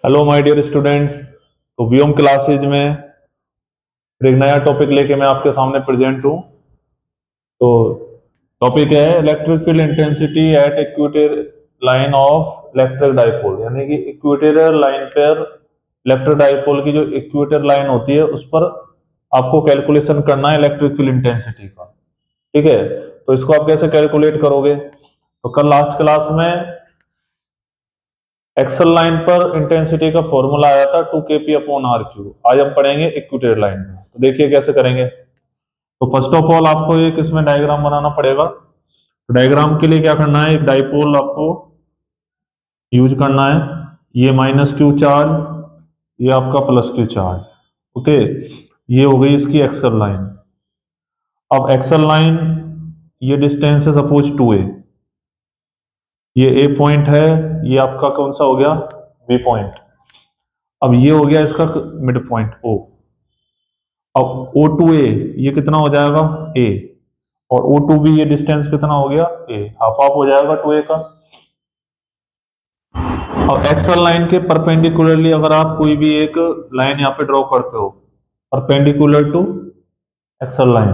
Hello my dear students. तो वीओम classes में फिर एक नया टॉपिक लेके मैं आपके सामने प्रेजेंट हूँ। तो टॉपिक है electric field intensity at equator line of electric dipole, यानी कि इक्वेटोरियल लाइन पर इलेक्ट्रिक डाइपोल की जो इक्वेटर लाइन होती है उस पर आपको कैलकुलेशन करना है इलेक्ट्रिक फील्ड इंटेंसिटी का। ठीक है, तो इसको आप कैसे कैलकुलेट करोगे? तो कल लास्ट क्लास में एक्सल लाइन पर इंटेंसिटी का फॉर्मूला आया था 2 kp अपॉन आर क्यू। आज हम पढ़ेंगे इक्वेटर लाइन में। तो देखिए कैसे करेंगे। तो फर्स्ट ऑफ ऑल आपको एक इसमें डायग्राम बनाना पड़ेगा। तो डायग्राम के लिए क्या करना है, एक डाइपोल आपको यूज करना है। ये माइनस क्यू चार्ज, ये आपका प्लस क्यू चार्ज। ओके, ये हो गई इसकी एक्सल लाइन। अब एक्सल लाइन, ये डिस्टेंस है सपोज 2a, ये ए पॉइंट है, ये आपका कौन सा हो गया, बी पॉइंट। अब ये हो गया इसका मिड पॉइंट ओ। अब ओ टू ए ये कितना हो जाएगा, ए, और ओ टू बी ये डिस्टेंस कितना हो गया, ए, हाफ हाफ हो जाएगा 2a का। अब एक्सल लाइन के परपेंडिकुलरली अगर आप कोई भी एक लाइन यहाँ पे ड्रॉ करते हो परपेंडिकुलर टू एक्सल लाइन,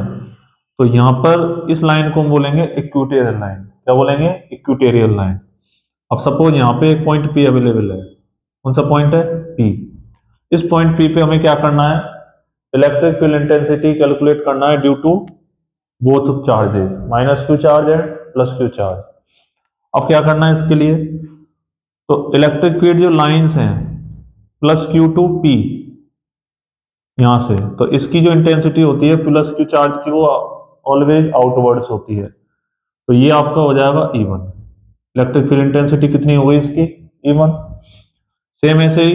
तो यहाँ पर इस लाइन को हम बोलेंगे इक्वेटोरियल लाइन। क्या बोलेंगे, इक्वेटोरियल लाइन। अब सपोज यहाँ पे एक पॉइंट पी अवेलेबल है। कौन सा पॉइंट है, पी। इस पॉइंट पी पे हमें क्या करना है, इलेक्ट्रिक फील्ड इंटेंसिटी कैलकुलेट करना है due to both charges, minus Q charge है प्लस क्यू चार्ज। अब क्या करना है इसके लिए, तो इलेक्ट्रिक फील्ड जो लाइंस हैं प्लस क्यू टू पी यहां से, तो इसकी जो इंटेंसिटी होती है प्लस क्यू चार्ज की वो ऑलवेज आउटवर्ड्स होती है। तो ये आपका हो जाएगा E1। इलेक्ट्रिक फील्ड इंटेंसिटी कितनी हो गई इसकी, E1। सेम ऐसे ही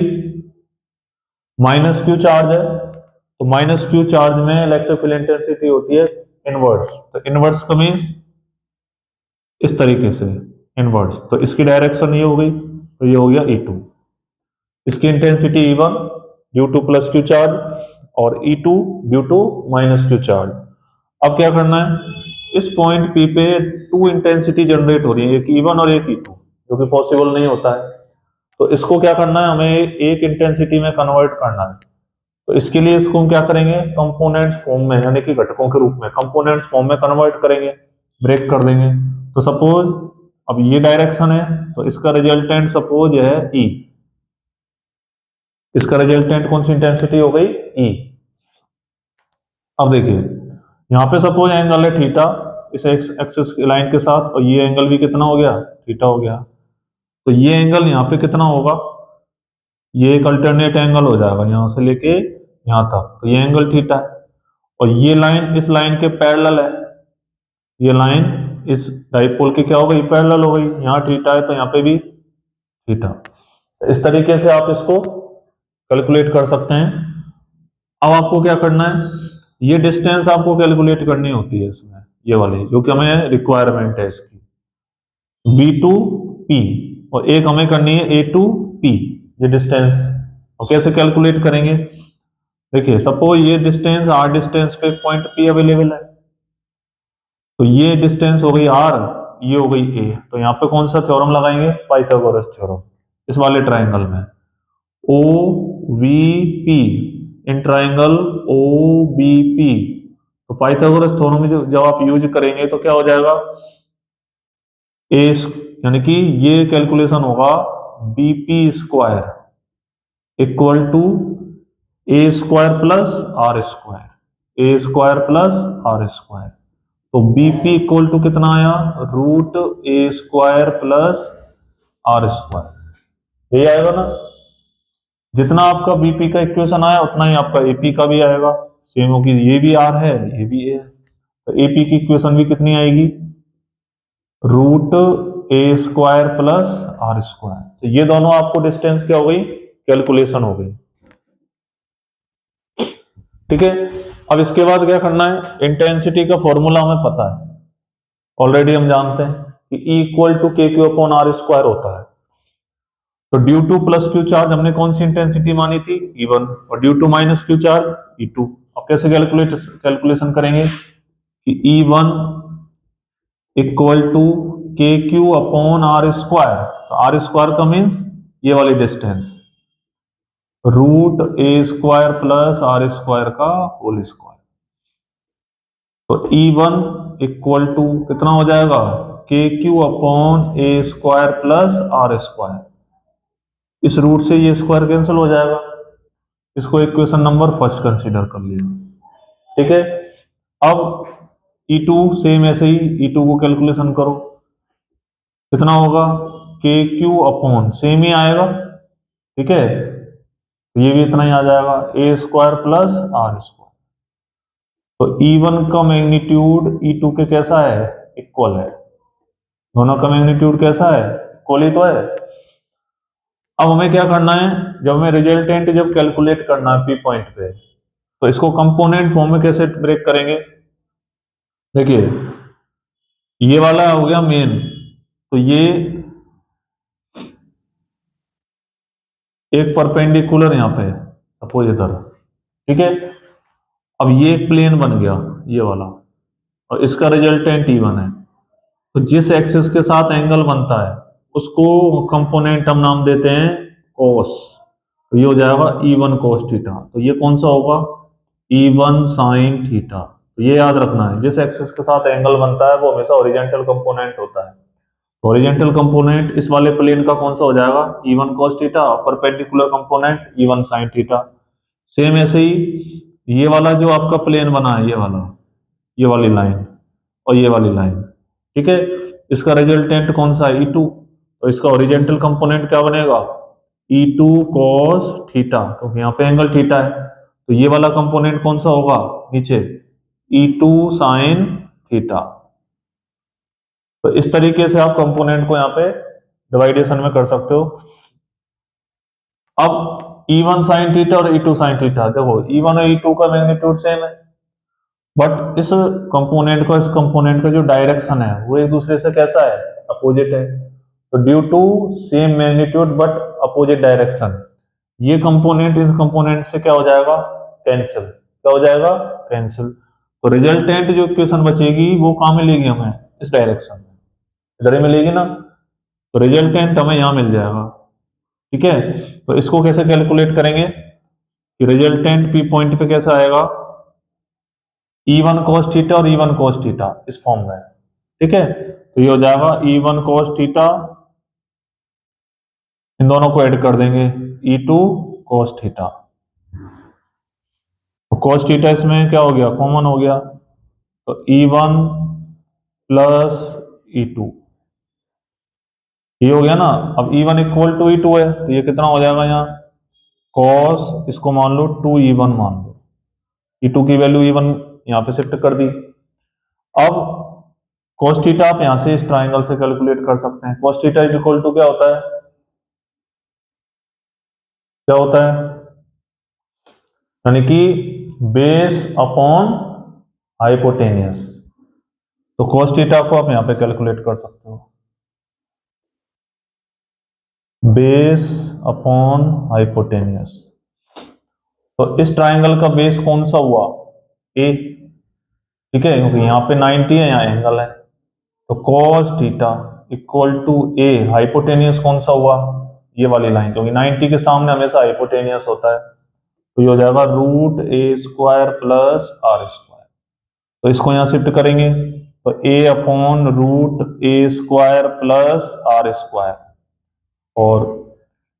माइनस क्यू चार्ज है, तो माइनस क्यू चार्ज में इलेक्ट्रिक फील्ड इंटेंसिटी होती है इनवर्स। तो इनवर्स का मीन्स इस तरीके से इनवर्स, तो इसकी डायरेक्शन ये हो गई, तो ये हो गया E2। इसकी intensity E1 due to plus Q charge और E2 due to minus Q charge. अब क्या करना है, इस पॉइंट P पे टू इंटेंसिटी जनरेट हो रही है, एक E1 और एक E2, जो कि पॉसिबल नहीं होता है। तो इसको क्या करना है, हमें एक इंटेंसिटी में कन्वर्ट करना है। तो इसके लिए इसको हम क्या करेंगे, कंपोनेंट्स फॉर्म में, यानी कि घटकों के रूप में कंपोनेंट्स फॉर्म में कन्वर्ट करेंगे, ब्रेक कर देंगे। तो सपोज अब ये डायरेक्शन है, तो इसका रिजल्टेंट सपोज है E। इसका रिजल्टेंट कौन सी इंटेंसिटी हो गई, E। अब देखिए यहाँ पे सपोज एंगल है थीटा इस एक्सिस लाइन के साथ, और ये एंगल भी कितना हो गया, थीटा हो गया। तो ये एंगल यहाँ पे कितना होगा, ये एक अल्टरनेट एंगल हो जाएगा यहां से लेके यहां तक, तो ये एंगल थीटा है। और ये लाइन इस लाइन के पैरेलल है, ये लाइन इस डाइपोल की क्या हो गई, पैरेलल हो गई। यहाँ थीटा है तो यहाँ पे भी थीटा। इस तरीके से आप इसको कैलकुलेट कर सकते हैं। अब आपको क्या करना है, ये डिस्टेंस आपको कैलकुलेट करनी होती है इसमें, ये वाली जो कि हमें रिक्वायरमेंट है इसकी, V2P, और एक हमें करनी है A2P, ये डिस्टेंस। और कैसे कैलकुलेट करेंगे, देखिए सपोज ये डिस्टेंस R डिस्टेंस पे पॉइंट P अवेलेबल है, तो ये डिस्टेंस हो गई R, ये हो गई A। तो यहाँ पे कौन सा थ्योरम लगाएंगे, पाइथागोरस थ्योरम। इस वाले ट्राइंगल में OVP, इन ट्राइंगल OBP, तो पाइथागोरस थ्योरम में जब आप यूज करेंगे तो क्या हो जाएगा, ए, यानी कि ये कैलकुलेशन होगा BP square equal to A square plus R square, A square plus R square. तो BP इक्वल टू कितना आया, root A square plus R square, ये आएगा ना। जितना आपका BP का इक्वेशन आया उतना ही आपका AP का भी आएगा, सेम होगी। ये भी R है, ये भी A है, तो AP की इक्वेशन भी कितनी आएगी, root A square plus R square. तो ये दोनों आपको डिस्टेंस क्या हो गई, कैलकुलेशन हो गई। ठीक है, अब इसके बाद क्या करना है, इंटेंसिटी का फॉर्मूला हमें पता है, ऑलरेडी हम जानते हैं कि E equal to K Q upon R square होता है। तो due to plus Q charge हमने कौन सी इंटेंसिटी मानी थी, E1, और due to minus Q charge E2। अब कैसे कैलकुलेशन करेंगे कि E1 equal to K Q upon R square, तो आर स्क्वायर का मीन्स ये वाली distance, root A square plus R square का होल स्क्वायर। तो E1 इक्वल टू कितना हो जाएगा, के Q upon A square plus R square. इस रूट से ये स्क्वायर कैंसिल हो जाएगा। इसको इक्वेशन नंबर फर्स्ट कंसीडर कर लिया। ठीक है, अब E2 सेम ऐसे ही E2 को कैलकुलेशन करो, कितना होगा, के क्यू अपॉन सेम ही आएगा। ठीक है, तो ये भी इतना ही आ जाएगा, ए स्क्वायर प्लस आर स्क्वायर। तो E1 का मैग्नीट्यूड E2 के कैसा है, इक्वल है। दोनों का मैग्नीट्यूड कैसा है, इक्वल ही तो है। अब हमें क्या करना है, जब हमें रिजल्टेंट जब कैलकुलेट करना है पी पॉइंट पे, तो इसको कंपोनेंट फॉर्म में कैसे ब्रेक करेंगे। देखिए ये वाला हो गया मेन, तो ये एक परपेंडिकुलर यहां पे सपोज इधर। ठीक है, अब ये एक प्लेन बन गया ये वाला, और इसका रिजल्टेंट E1 है। तो जिस एक्सिस के साथ एंगल बनता है उसको कंपोनेंट हम नाम देते हैं cos। तो ये हो जाएगा E1 cos थीटा। तो ये कौन सा होगा, E1 sin थीटा। तो ये याद रखना है, जिस एक्सिस के साथ एंगल बनता है वो हमेशा ओरिजेंटल कंपोनेंट होता है। ओरिजेंटल कंपोनेंट इस वाले प्लेन का कौन सा हो जाएगा, E1 cos theta. Perpendicular component E1 sin theta. Same ऐसे ही ये वाला जो आपका प्लेन बना है, ये वाला, ये वाली लाइन और ये वाली लाइन, ठीक है, इसका रिजल्टेंट कौन सा है, E2। तो इसका ओरिजेंटल कंपोनेंट क्या बनेगा, E2 cos थीटा, क्योंकि यहाँ पे एंगल थीटा है। तो ये वाला कंपोनेंट कौन सा होगा नीचे, E2 sin थीटा। तो इस तरीके से आप कंपोनेंट को यहाँ पे डिवाइडेशन में कर सकते हो। अब E1 sin थीटा और E2 sin थीटा, देखो E1 और E2 का मैग्नीट्यूड सेम है, बट इस कंपोनेंट का जो डायरेक्शन है वो एक दूसरे से कैसा है, अपोजिट है। तो due to same magnitude but opposite direction, ये कंपोनेंट इस कंपोनेंट से क्या हो जाएगा, कैंसिल। क्या हो जाएगा, कैंसिल। तो रिजल्टेंट जो इक्वेशन बचेगी वो कहां मिलेगी हमें, इस डायरेक्शन में, इधर ही मिलेगी ना। तो रिजल्टेंट हमें यहां मिल जाएगा। ठीक है, तो इसको कैसे कैलकुलेट करेंगे कि रिजल्टेंट पी पॉइंट पे कैसा आएगा, E1 cos थीटा और E1 cos थीटा इस फॉर्म में। ठीक है, तो ये हो जाएगा E1 cos थीटा, इन दोनों को ऐड कर देंगे, E2 cos थीटा। तो cos थीटा इसमें क्या हो गया, कॉमन हो गया, तो E1 प्लस E2 ये हो गया ना। अब E1 इक्वल टू E2 है, तो ये कितना हो जाएगा यहाँ, cos, इसको मान लो 2E1 मान लो, E2 की वैल्यू E1 यहाँ पे शिफ्ट कर दी। अब cos थीटा आप यहां से इस ट्राइंगल से कैलकुलेट कर सकते हैं। cos theta is equal to क्या होता है, क्या होता है, यानी कि बेस अपॉन हाइपोटेनियस। तो cos थीटा को आप यहां पे कैलकुलेट कर सकते हो, बेस अपॉन हाइपोटेनियस। तो इस ट्राइंगल का बेस कौन सा हुआ, ए। ठीक है, क्योंकि यहाँ पे 90 है, यहाँ एंगल है। तो cos theta equal to A, hypotenuse कौन सा हुआ, ये वाली लाइन, क्योंकि 90 के सामने हमेशा हाइपोटेनियस होता है। तो ये हो जाएगा root A square plus R square. तो इसको यहां शिफ्ट करेंगे, तो A upon root A square plus R square. और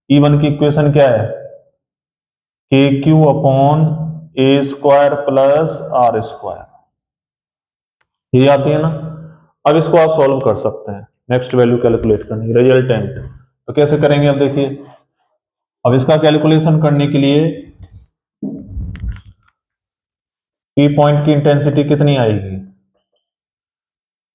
E1 की इक्वेशन क्या है, K Q upon A square plus R square, ये आती है ना। अब इसको आप सॉल्व कर सकते हैं, नेक्स्ट वैल्यू कैलकुलेट करनी, रिजल्टेंट। तो कैसे करेंगे, अब देखिए, अब इसका कैलकुलेशन करने के लिए पी पॉइंट की इंटेंसिटी कितनी आएगी,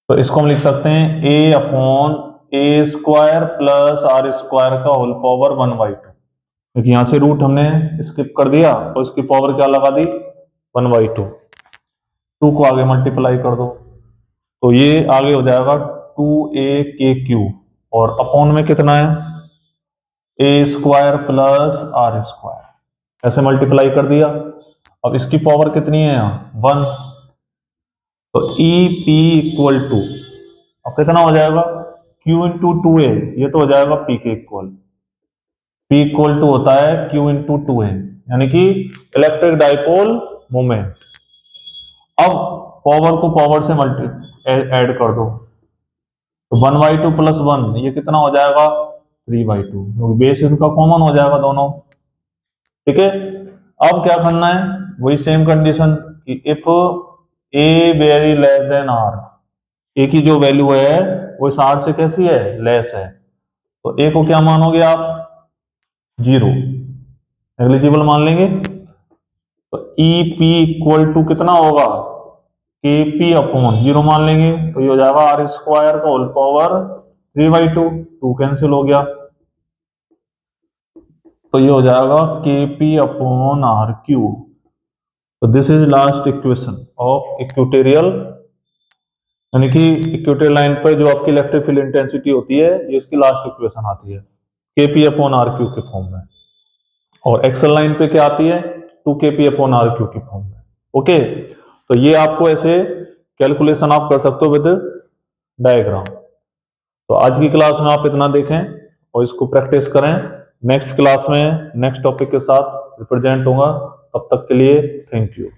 तो इसको हम लिख सकते हैं A upon A square plus R square का होल पावर 1/2, क्योंकि यहां से रूट हमने स्किप कर दिया और इसकी पावर क्या लगा दी, 1/2। 2 को आगे मल्टीप्लाई कर दो, तो ये आगे हो जाएगा 2a/k⁴, और अपॉन में कितना है, ए स्क्वायर प्लस आर स्क्वायर, ऐसे मल्टीप्लाई कर दिया। अब इसकी पावर कितनी है यहाँ, 1। तो ई पी इक्वल टू, अब कितना हो जाएगा, Q इंटू 2a, ये तो हो जाएगा P के इक्वल। P इक्वल टू होता है Q इंटू 2a, यानी कि इलेक्ट्रिक डाइपोल मोमेंट। अब पावर को पावर से ऐड कर दो, तो 1/2 प्लस 1 ये कितना हो जाएगा 3/2, क्योंकि बेस इनका कॉमन हो जाएगा दोनों। ठीक है, अब क्या करना है, वही सेम कंडीशन कि if A very less than R, A की जो वैल्यू है वो इस आर से कैसी है, लेस है, तो ए को क्या मानोगे आप, 0, नेग्लिजिबल मान लेंगे। तो ई पी इक्वल टू कितना होगा, के पी अपॉन 0 मान लेंगे, तो ये हो जाएगा आर स्क्वायर का होल पावर 3/2, 2 कैंसिल हो गया, तो ये हो जाएगा के पी अपॉन आर क्यू। तो this is last equation of equatorial, यानी कि इक्वेटोरियल लाइन पर जो आपकी इलेक्ट्रिक फील्ड इंटेंसिटी होती है, ये इसकी लास्ट इक्वेशन आती है के पी अपॉन आर क्यू के फॉर्म में। और एक्सल लाइन पे क्या आती है, 2kp अपॉन आर क्यू की फॉर्म में। ओके, तो ये आपको ऐसे कैलकुलेशन आप कर सकते हो विद डायग्राम। तो आज की क्लास में आप इतना देखें और इसको प्रैक्टिस करें। नेक्स्ट क्लास में नेक्स्ट टॉपिक के साथ रिप्रेजेंट होगा, तब तक के लिए थैंक यू।